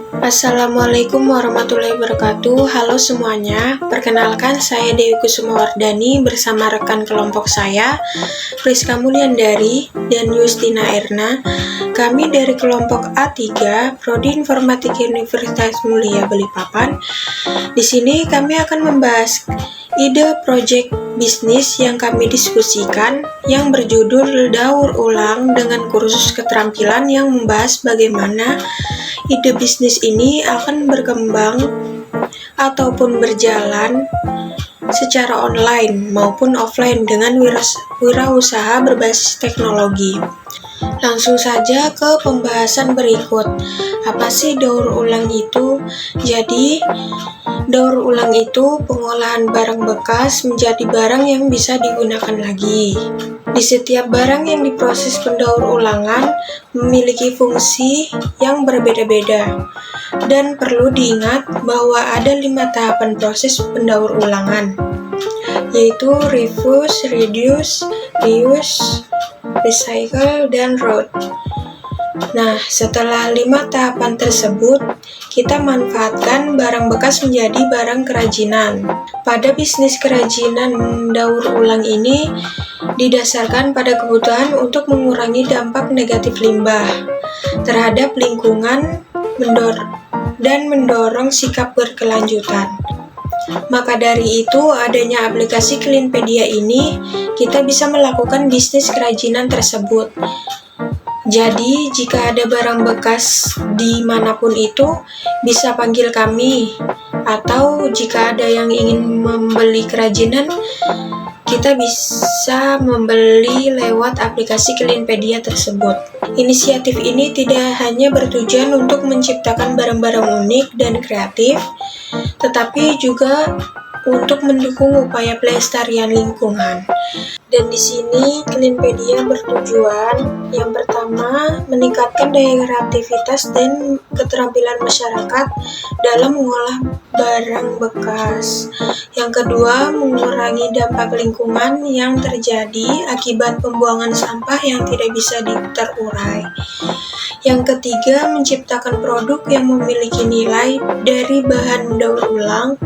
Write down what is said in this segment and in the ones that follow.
Assalamualaikum warahmatullahi wabarakatuh. Halo semuanya, perkenalkan saya Dewi Kusumawardani bersama rekan kelompok saya, Priska Mulyandari dan Justina Erna. Kami dari kelompok A3, Prodi Informatika Universitas Mulia Balikpapan. Di sini kami akan membahas ide proyek bisnis yang kami diskusikan yang berjudul Daur Ulang dengan kursus keterampilan yang membahas bagaimana ide bisnis ini akan berkembang ataupun berjalan secara online maupun offline dengan wirausaha berbasis teknologi. Langsung saja ke pembahasan berikut. Apa sih daur ulang itu? Jadi, daur ulang itu pengolahan barang bekas menjadi barang yang bisa digunakan lagi. Di setiap barang yang diproses pendaur ulangan memiliki fungsi yang berbeda-beda. Dan perlu diingat bahwa ada 5 tahapan proses pendaur ulangan, yaitu refuse, reduce, reuse, recycle, dan route. Nah, setelah 5 tahapan tersebut, kita manfaatkan barang bekas menjadi barang kerajinan. Pada bisnis kerajinan daur ulang ini didasarkan pada kebutuhan untuk mengurangi dampak negatif limbah terhadap lingkungan dan mendorong sikap berkelanjutan. Maka dari itu, adanya aplikasi Cleanpedia ini, kita bisa melakukan bisnis kerajinan tersebut. Jadi, jika ada barang bekas dimanapun itu, bisa panggil kami. Atau jika ada yang ingin membeli kerajinan, kita bisa membeli lewat aplikasi Cleanpedia tersebut. Inisiatif ini tidak hanya bertujuan untuk menciptakan barang-barang unik dan kreatif, tetapi juga untuk mendukung upaya pelestarian lingkungan. Dan di sini Cleanpedia bertujuan yang pertama meningkatkan daya kreativitas dan keterampilan masyarakat dalam mengolah barang bekas. Yang kedua, mengurangi dampak lingkungan yang terjadi akibat pembuangan sampah yang tidak bisa terurai. Yang ketiga, menciptakan produk yang memiliki nilai dari bahan daur ulang.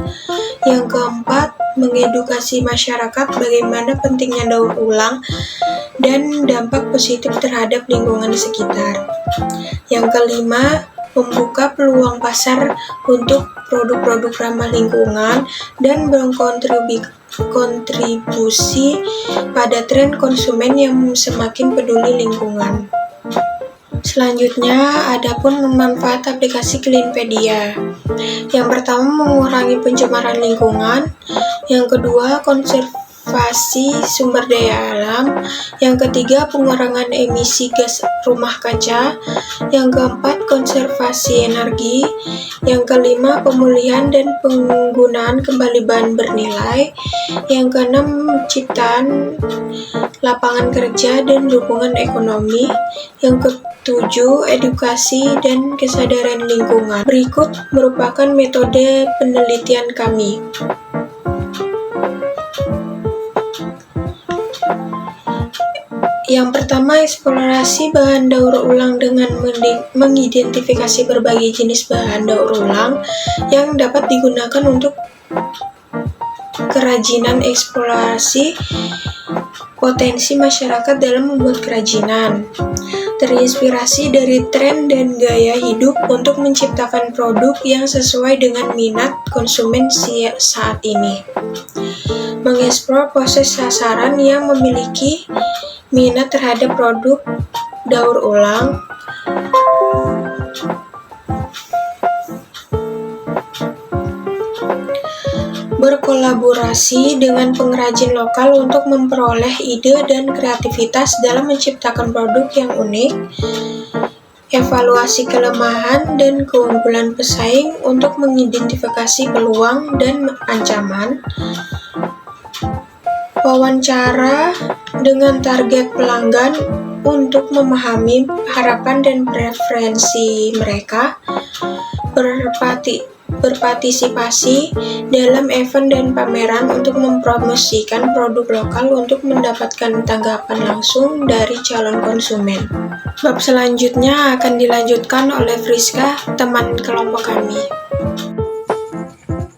Yang keempat, mengedukasi masyarakat bagaimana pentingnya daur ulang dan dampak positif terhadap lingkungan di sekitar. Yang kelima, membuka peluang pasar untuk produk-produk ramah lingkungan dan berkontribusi pada tren konsumen yang semakin peduli lingkungan. Selanjutnya, adapun manfaat aplikasi Cleanpedia. Yang pertama, mengurangi pencemaran lingkungan. Yang kedua, konservasi sumber daya alam. Yang ketiga, pengurangan emisi gas rumah kaca. Yang keempat, konservasi energi. Yang kelima, pemulihan dan penggunaan kembali bahan bernilai. Yang keenam, penciptaan lapangan kerja dan dukungan ekonomi. Yang ketujuh, edukasi dan kesadaran lingkungan. Berikut merupakan metode penelitian kami. Yang pertama, eksplorasi bahan daur ulang dengan mengidentifikasi berbagai jenis bahan daur ulang yang dapat digunakan untuk kerajinan. Eksplorasi potensi masyarakat dalam membuat kerajinan. Terinspirasi dari tren dan gaya hidup untuk menciptakan produk yang sesuai dengan minat konsumen saat ini. Mengeksplor proses sasaran yang memiliki minat terhadap produk daur ulang. Berkolaborasi dengan pengrajin lokal untuk memperoleh ide dan kreativitas dalam menciptakan produk yang unik. Evaluasi kelemahan dan keunggulan pesaing untuk mengidentifikasi peluang dan ancaman. Wawancara dengan target pelanggan untuk memahami harapan dan preferensi mereka. berpartisipasi dalam event dan pameran untuk mempromosikan produk lokal untuk mendapatkan tanggapan langsung dari calon konsumen. Bab selanjutnya akan dilanjutkan oleh Friska, teman kelompok kami.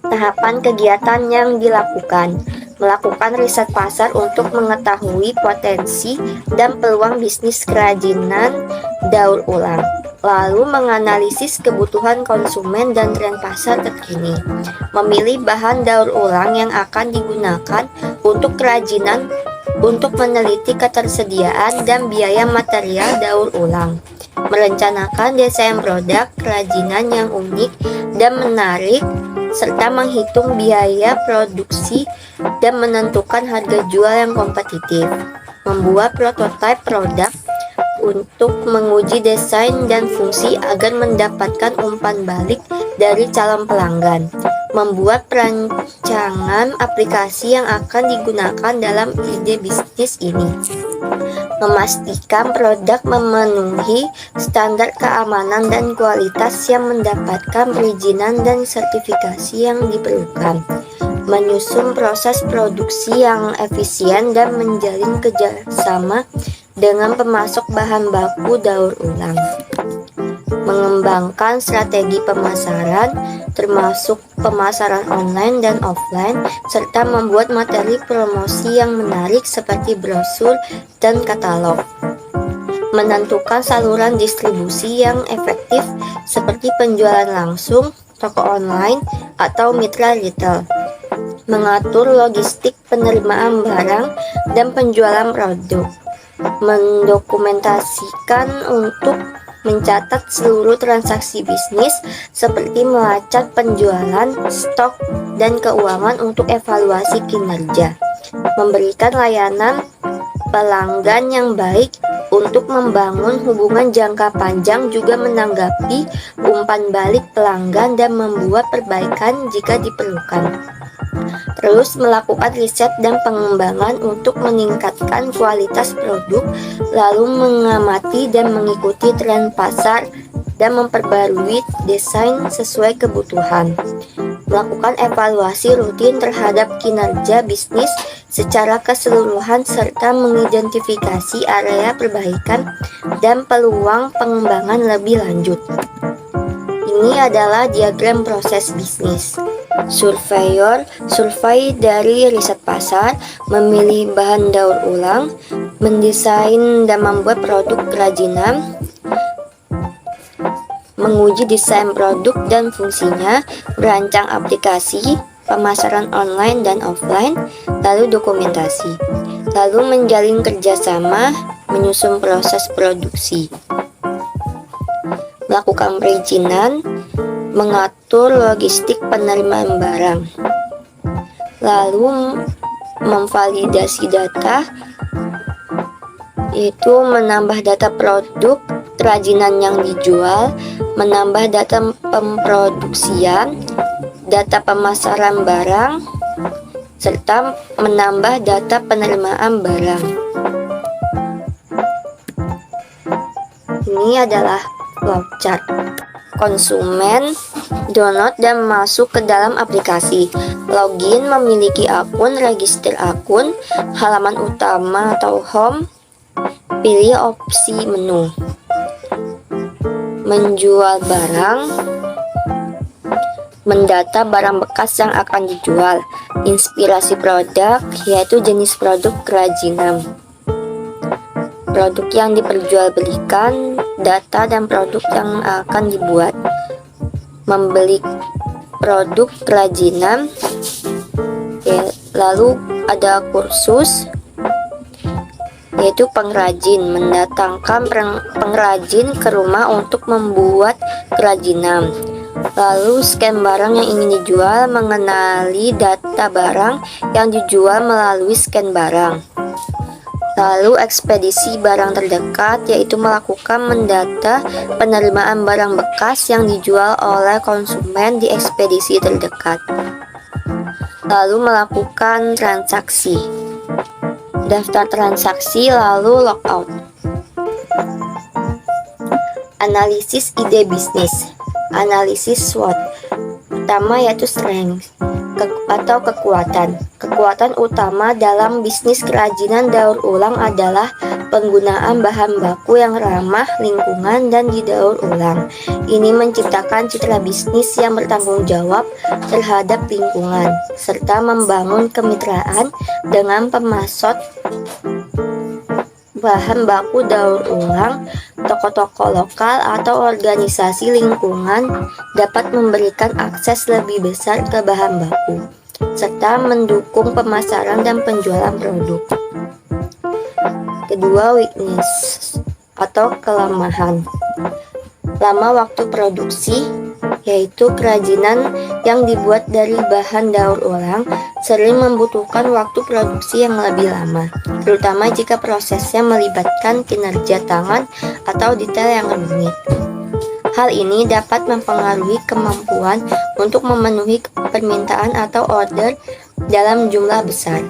Tahapan kegiatan yang dilakukan: melakukan riset pasar untuk mengetahui potensi dan peluang bisnis kerajinan daur ulang, lalu menganalisis kebutuhan konsumen dan tren pasar terkini, memilih bahan daur ulang yang akan digunakan untuk kerajinan untuk meneliti ketersediaan dan biaya material daur ulang, merencanakan desain produk kerajinan yang unik dan menarik, serta menghitung biaya produksi dan menentukan harga jual yang kompetitif, membuat prototipe produk untuk menguji desain dan fungsi agar mendapatkan umpan balik dari calon pelanggan, membuat perancangan aplikasi yang akan digunakan dalam ide bisnis ini, memastikan produk memenuhi standar keamanan dan kualitas yang mendapatkan perizinan dan sertifikasi yang diperlukan, menyusun proses produksi yang efisien dan menjalin kerjasama dengan pemasok bahan baku daur ulang, mengembangkan strategi pemasaran termasuk pemasaran online dan offline, serta membuat materi promosi yang menarik seperti brosur dan katalog, menentukan saluran distribusi yang efektif seperti penjualan langsung, toko online, atau mitra retail, mengatur logistik penerimaan barang dan penjualan produk, mendokumentasikan untuk mencatat seluruh transaksi bisnis seperti melacak penjualan, stok, dan keuangan untuk evaluasi kinerja, memberikan layanan pelanggan yang baik untuk membangun hubungan jangka panjang, juga menanggapi umpan balik pelanggan dan membuat perbaikan jika diperlukan. Terus melakukan riset dan pengembangan untuk meningkatkan kualitas produk, lalu mengamati dan mengikuti tren pasar dan memperbarui desain sesuai kebutuhan. Melakukan evaluasi rutin terhadap kinerja bisnis secara keseluruhan serta mengidentifikasi area perbaikan dan peluang pengembangan lebih lanjut. Ini adalah diagram proses bisnis. Surveyor, survei dari riset pasar, memilih bahan daur ulang, mendesain dan membuat produk kerajinan, menguji desain produk dan fungsinya, merancang aplikasi, pemasaran online dan offline, lalu dokumentasi, lalu menjalin kerjasama, menyusun proses produksi, melakukan perizinan, mengatur logistik penerimaan barang, lalu memvalidasi data, yaitu menambah data produk kerajinan yang dijual, menambah data pemproduksian, data pemasaran barang, serta menambah data penerimaan barang. Ini adalah flowchart. Konsumen download dan masuk ke dalam aplikasi, login, memiliki akun, register akun, halaman utama atau home, pilih opsi menu, menjual barang, mendata barang bekas yang akan dijual, inspirasi produk, yaitu jenis produk kerajinan, produk yang diperjualbelikan, data dan produk yang akan dibuat, membeli produk kerajinan, lalu ada kursus, yaitu pengrajin, mendatangkan pengrajin ke rumah untuk membuat kerajinan, lalu scan barang yang ingin dijual, mengenali data barang yang dijual melalui scan barang. Lalu ekspedisi barang terdekat, yaitu melakukan mendata penerimaan barang bekas yang dijual oleh konsumen di ekspedisi terdekat. Lalu melakukan transaksi, daftar transaksi, lalu logout. Analisis ide bisnis, analisis SWOT. pertama yaitu strength atau kekuatan. Kekuatan utama dalam bisnis kerajinan daur ulang adalah penggunaan bahan baku yang ramah lingkungan dan didaur ulang. Ini menciptakan citra bisnis yang bertanggung jawab terhadap lingkungan, serta membangun kemitraan dengan pemasok bahan baku daur ulang. Toko-toko lokal atau organisasi lingkungan dapat memberikan akses lebih besar ke bahan baku, serta mendukung pemasaran dan penjualan produk. Kedua, weakness atau kelemahan. Lama waktu produksi, yaitu kerajinan yang dibuat dari bahan daur ulang sering membutuhkan waktu produksi yang lebih lama, terutama jika prosesnya melibatkan kinerja tangan atau detail yang rumit. Hal ini dapat mempengaruhi kemampuan untuk memenuhi permintaan atau order dalam jumlah besar.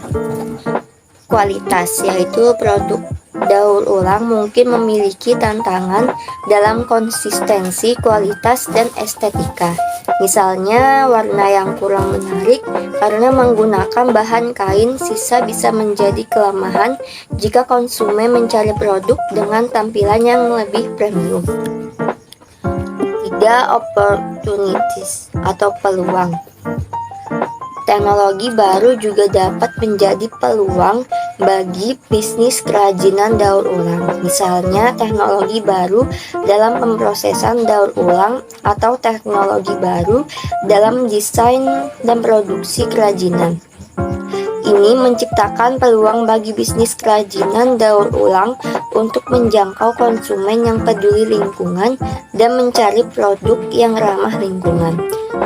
Kualitas, yaitu produk daur ulang mungkin memiliki tantangan dalam konsistensi, kualitas, dan estetika. Misalnya, warna yang kurang menarik karena menggunakan bahan kain sisa bisa menjadi kelemahan jika konsumen mencari produk dengan tampilan yang lebih premium. 3. Opportunities atau peluang. Teknologi baru juga dapat menjadi peluang bagi bisnis kerajinan daur ulang. Misalnya, teknologi baru dalam pemrosesan daur ulang atau teknologi baru dalam desain dan produksi kerajinan. Ini menciptakan peluang bagi bisnis kerajinan daur ulang untuk menjangkau konsumen yang peduli lingkungan dan mencari produk yang ramah lingkungan.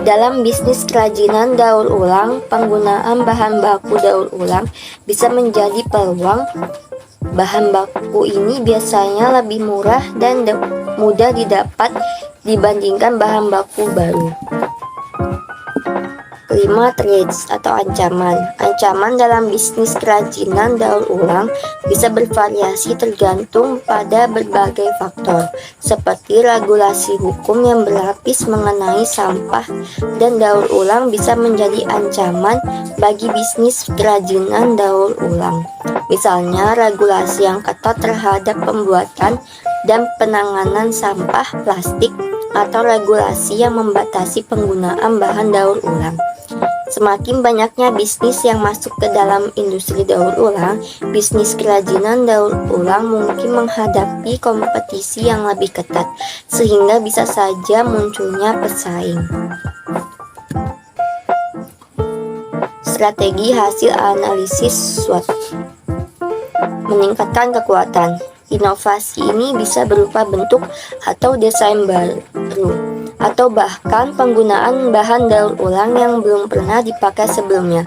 Dalam bisnis kerajinan daur ulang, penggunaan bahan baku daur ulang bisa menjadi peluang. Bahan baku ini biasanya lebih murah dan mudah didapat dibandingkan bahan baku baru. 5. Threats atau ancaman. Ancaman dalam bisnis kerajinan daur ulang bisa bervariasi tergantung pada berbagai faktor, seperti regulasi hukum yang berlapis mengenai sampah dan daur ulang bisa menjadi ancaman bagi bisnis kerajinan daur ulang. Misalnya, regulasi yang ketat terhadap pembuatan dan penanganan sampah plastik atau regulasi yang membatasi penggunaan bahan daur ulang. Semakin banyaknya bisnis yang masuk ke dalam industri daur ulang, bisnis kerajinan daur ulang mungkin menghadapi kompetisi yang lebih ketat, sehingga bisa saja munculnya pesaing. Strategi hasil analisis SWOT. Meningkatkan kekuatan. Inovasi ini bisa berupa bentuk atau desain baru, atau bahkan penggunaan bahan daur ulang yang belum pernah dipakai sebelumnya.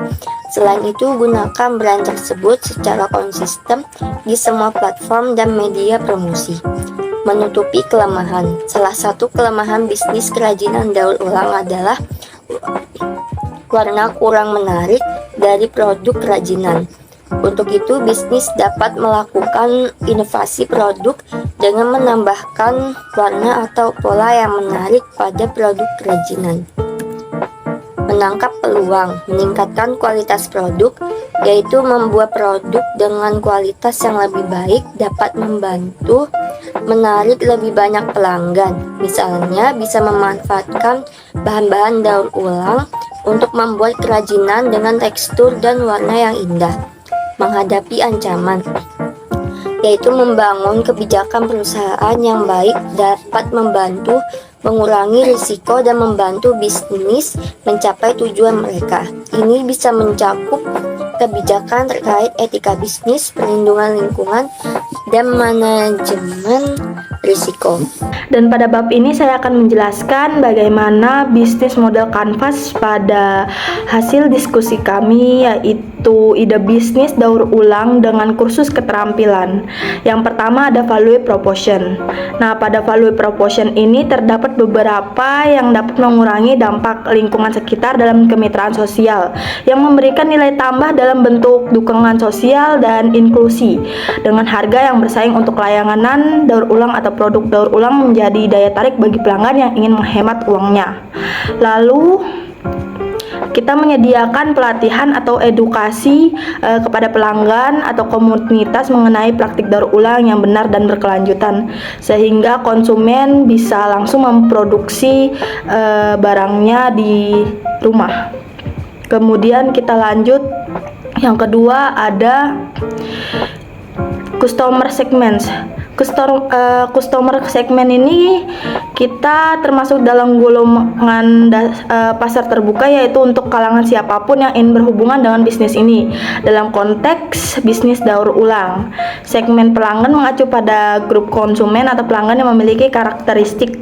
Selain itu, gunakan brand tersebut secara konsisten di semua platform dan media promosi. Menutupi kelemahan. Salah satu kelemahan bisnis kerajinan daur ulang adalah warna kurang menarik dari produk kerajinan. Untuk itu, bisnis dapat melakukan inovasi produk dengan menambahkan warna atau pola yang menarik pada produk kerajinan. Menangkap peluang, meningkatkan kualitas produk, yaitu membuat produk dengan kualitas yang lebih baik dapat membantu menarik lebih banyak pelanggan. Misalnya, bisa memanfaatkan bahan-bahan daur ulang untuk membuat kerajinan dengan tekstur dan warna yang indah. Menghadapi ancaman, yaitu membangun kebijakan perusahaan yang baik dapat membantu mengurangi risiko dan membantu bisnis mencapai tujuan mereka. Ini bisa mencakup kebijakan terkait etika bisnis, perlindungan lingkungan, dan manajemen risiko. Dan pada bab ini saya akan menjelaskan bagaimana bisnis model kanvas pada hasil diskusi kami, yaitu ide bisnis daur ulang dengan kursus keterampilan. Yang pertama ada value proposition. Nah, pada value proposition ini terdapat beberapa yang dapat mengurangi dampak lingkungan sekitar dalam kemitraan sosial, yang memberikan nilai tambah dalam bentuk dukungan sosial dan inklusi, dengan harga yang bersaing untuk layanan daur ulang atau produk daur ulang menjadi daya tarik bagi pelanggan yang ingin menghemat uangnya. Lalu kita menyediakan pelatihan atau edukasi kepada pelanggan atau komunitas mengenai praktik daur ulang yang benar dan berkelanjutan, sehingga konsumen bisa langsung memproduksi barangnya di rumah. Kemudian kita lanjut, yang kedua ada customer segments. Customer segment ini kita termasuk dalam golongan pasar terbuka, yaitu untuk kalangan siapapun yang ingin berhubungan dengan bisnis ini dalam konteks bisnis daur ulang. Segmen pelanggan mengacu pada grup konsumen atau pelanggan yang memiliki karakteristik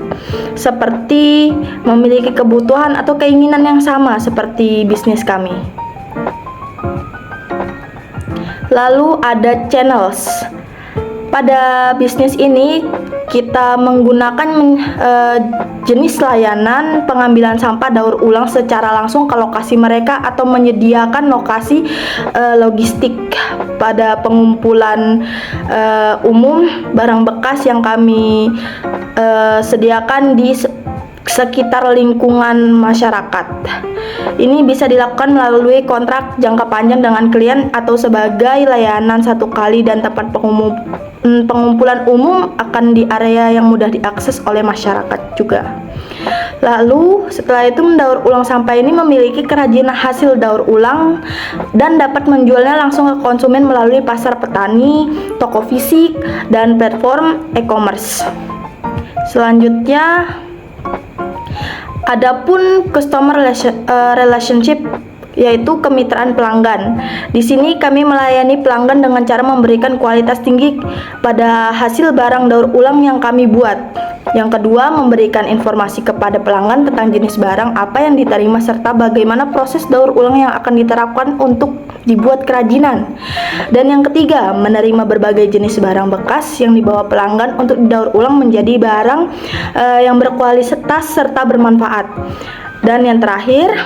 seperti memiliki kebutuhan atau keinginan yang sama seperti bisnis kami. Lalu ada channels. Pada bisnis ini kita menggunakan jenis layanan pengambilan sampah daur ulang secara langsung ke lokasi mereka atau menyediakan lokasi logistik pada pengumpulan umum barang bekas yang kami sediakan di sekitar lingkungan masyarakat. Ini bisa dilakukan melalui kontrak jangka panjang dengan klien atau sebagai layanan satu kali, dan tempat pengumpulan umum akan di area yang mudah diakses oleh masyarakat juga. Lalu setelah itu, mendaur ulang sampah ini memiliki kerajinan hasil daur ulang dan dapat menjualnya langsung ke konsumen melalui pasar petani, toko fisik, dan platform e-commerce. Selanjutnya, adapun customer relationship, yaitu kemitraan pelanggan. Di sini kami melayani pelanggan dengan cara memberikan kualitas tinggi pada hasil barang daur ulang yang kami buat. Yang kedua, memberikan informasi kepada pelanggan tentang jenis barang apa yang diterima serta bagaimana proses daur ulang yang akan diterapkan untuk dibuat kerajinan. Dan yang ketiga, menerima berbagai jenis barang bekas yang dibawa pelanggan untuk didaur ulang menjadi barang yang berkualitas serta bermanfaat. Dan yang terakhir,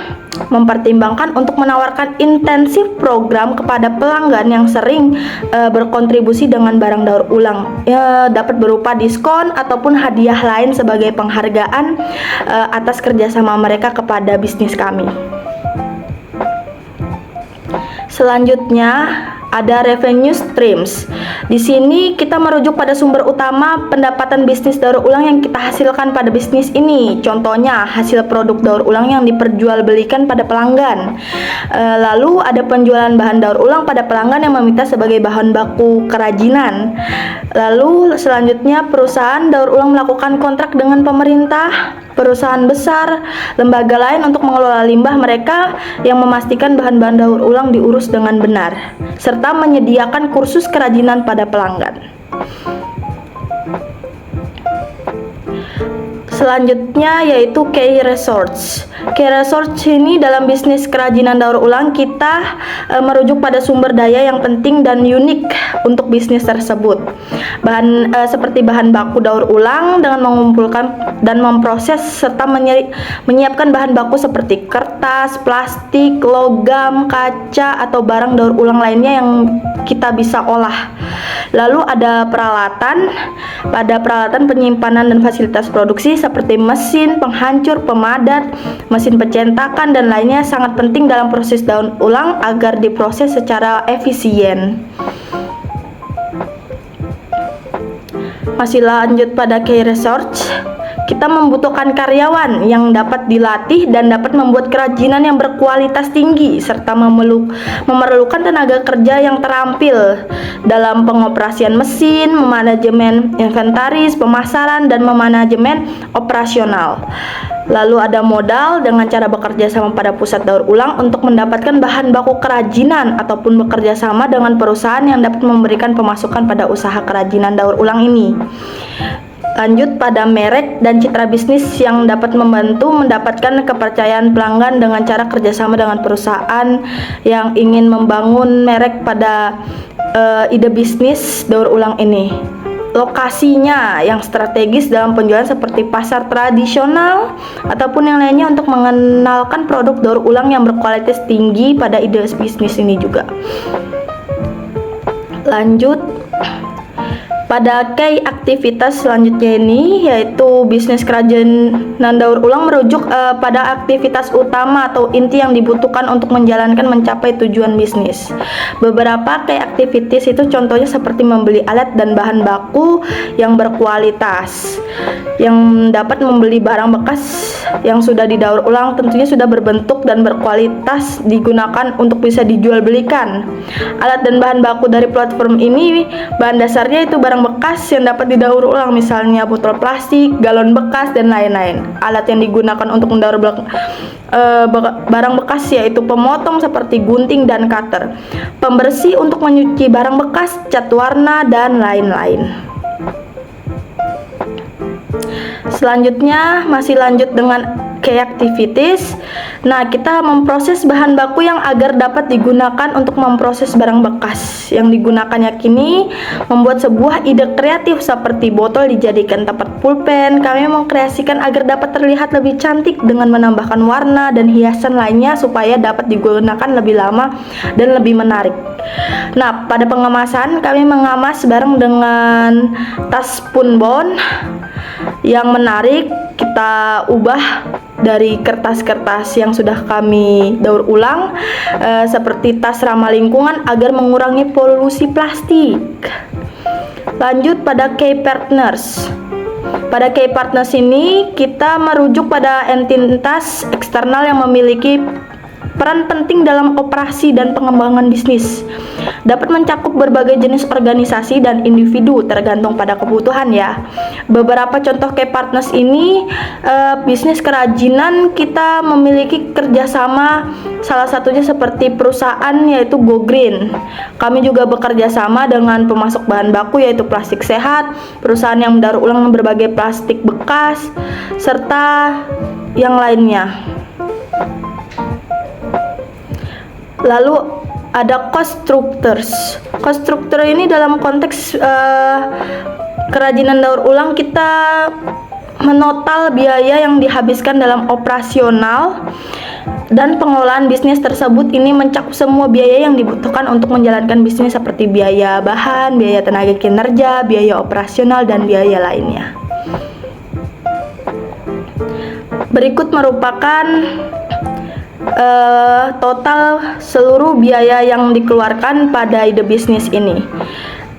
mempertimbangkan untuk menawarkan intensif program kepada pelanggan yang sering berkontribusi dengan barang daur ulang, dapat berupa diskon ataupun hadiah lain sebagai penghargaan atas kerjasama mereka kepada bisnis kami. Selanjutnya ada revenue streams. Di sini kita merujuk pada sumber utama pendapatan bisnis daur ulang yang kita hasilkan pada bisnis ini. Contohnya hasil produk daur ulang yang diperjualbelikan pada pelanggan. Lalu ada penjualan bahan daur ulang pada pelanggan yang meminta sebagai bahan baku kerajinan. Lalu selanjutnya, perusahaan daur ulang melakukan kontrak dengan pemerintah, perusahaan besar, lembaga lain untuk mengelola limbah mereka yang memastikan bahan-bahan daur ulang diurus dengan benar, serta menyediakan kursus kerajinan pada pelanggan. Selanjutnya yaitu key resource. Key resource ini dalam bisnis kerajinan daur ulang kita merujuk pada sumber daya yang penting dan unik untuk bisnis tersebut. Seperti bahan baku daur ulang dengan mengumpulkan dan memproses serta menyiapkan bahan baku seperti kertas, plastik, logam, kaca atau barang daur ulang lainnya yang kita bisa olah. Lalu ada peralatan. Pada peralatan penyimpanan dan fasilitas produksi seperti mesin penghancur, pemadat, mesin pencetakan dan lainnya sangat penting dalam proses daur ulang agar diproses secara efisien. Masih lanjut pada key resource, kita membutuhkan karyawan yang dapat dilatih dan dapat membuat kerajinan yang berkualitas tinggi serta memerlukan tenaga kerja yang terampil dalam pengoperasian mesin, memanajemen inventaris, pemasaran, dan memanajemen operasional. Lalu ada modal dengan cara bekerja sama pada pusat daur ulang untuk mendapatkan bahan baku kerajinan ataupun bekerja sama dengan perusahaan yang dapat memberikan pemasukan pada usaha kerajinan daur ulang ini. Lanjut pada merek dan citra bisnis yang dapat membantu mendapatkan kepercayaan pelanggan dengan cara kerjasama dengan perusahaan yang ingin membangun merek pada ide bisnis daur ulang ini. Lokasinya yang strategis dalam penjualan seperti pasar tradisional ataupun yang lainnya untuk mengenalkan produk daur ulang yang berkualitas tinggi pada ide bisnis ini juga. Lanjut, Pada key aktivitas selanjutnya ini yaitu bisnis kerajinan daur ulang merujuk pada aktivitas utama atau inti yang dibutuhkan untuk mencapai tujuan bisnis. Beberapa key activities itu contohnya seperti membeli alat dan bahan baku yang berkualitas, yang dapat membeli barang bekas yang sudah didaur ulang tentunya sudah berbentuk dan berkualitas digunakan untuk bisa dijual belikan. Alat dan bahan baku dari platform ini bahan dasarnya itu barang bekas yang dapat didaur ulang, misalnya botol plastik, galon bekas, dan lain-lain. Alat yang digunakan untuk mendaur barang bekas yaitu pemotong seperti gunting dan cutter, pembersih untuk mencuci barang bekas, cat warna, dan lain-lain. Selanjutnya masih lanjut dengan key activities. Nah, kita memproses bahan baku yang agar dapat digunakan untuk memproses barang bekas. Yang digunakannya kini membuat sebuah ide kreatif seperti botol dijadikan tempat pulpen. Kami mengkreasikan agar dapat terlihat lebih cantik dengan menambahkan warna dan hiasan lainnya supaya dapat digunakan lebih lama dan lebih menarik. Nah, pada pengemasan kami mengemas barang dengan tas spunbond yang menarik. Kita ubah dari kertas-kertas yang sudah kami daur ulang seperti tas ramah lingkungan agar mengurangi polusi plastik. Lanjut pada key partners. Pada key partners ini kita merujuk pada entitas eksternal yang memiliki peran penting dalam operasi dan pengembangan bisnis. Dapat mencakup berbagai jenis organisasi dan individu tergantung pada kebutuhan ya. Beberapa contoh key partners ini bisnis kerajinan kita memiliki kerjasama, salah satunya seperti perusahaan yaitu Go Green. Kami juga bekerja sama dengan pemasok bahan baku yaitu Plastik Sehat, perusahaan yang mendaur ulang berbagai plastik bekas, serta yang lainnya. Lalu ada constructors. Konstruktor ini dalam konteks kerajinan daur ulang kita menotal biaya yang dihabiskan dalam operasional dan pengelolaan bisnis tersebut. Ini mencakup semua biaya yang dibutuhkan untuk menjalankan bisnis seperti biaya bahan, biaya tenaga kinerja, biaya operasional, dan biaya lainnya. Berikut merupakan total seluruh biaya yang dikeluarkan pada ide bisnis ini.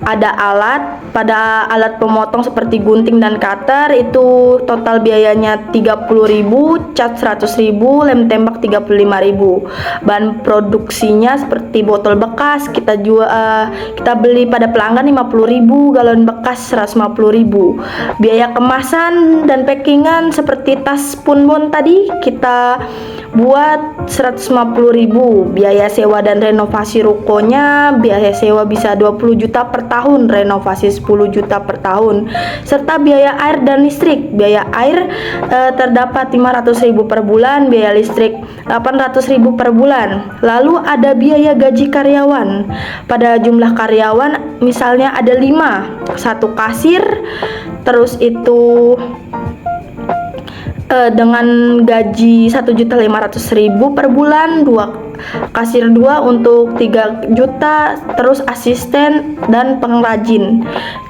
Ada pada alat pemotong seperti gunting dan cutter itu total biayanya 30.000, cat 100.000, lem tembak 35.000. Bahan produksinya seperti botol bekas kita beli pada pelanggan 50.000, galon bekas 150.000. Biaya kemasan dan packingan seperti tas spunbond tadi kita buat 150.000. Biaya sewa dan renovasi rukonya, biaya sewa bisa 20 juta per tahun, renovasi 10 juta per tahun, serta biaya air dan listrik. Biaya air terdapat 500.000 per bulan, biaya listrik 800.000 per bulan. Lalu ada biaya gaji karyawan. Pada jumlah karyawan misalnya ada 5, 1 kasir, terus itu dengan gaji 1.500.000 per bulan, 2 kasir 2 untuk 3 juta, terus asisten dan pengrajin.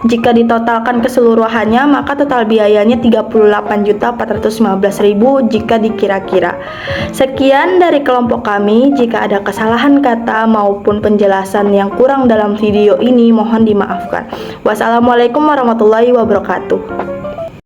Jika ditotalkan keseluruhannya maka total biayanya 38.415.000 jika dikira-kira. Sekian dari kelompok kami. Jika ada kesalahan kata maupun penjelasan yang kurang dalam video ini mohon dimaafkan. Wassalamualaikum warahmatullahi wabarakatuh.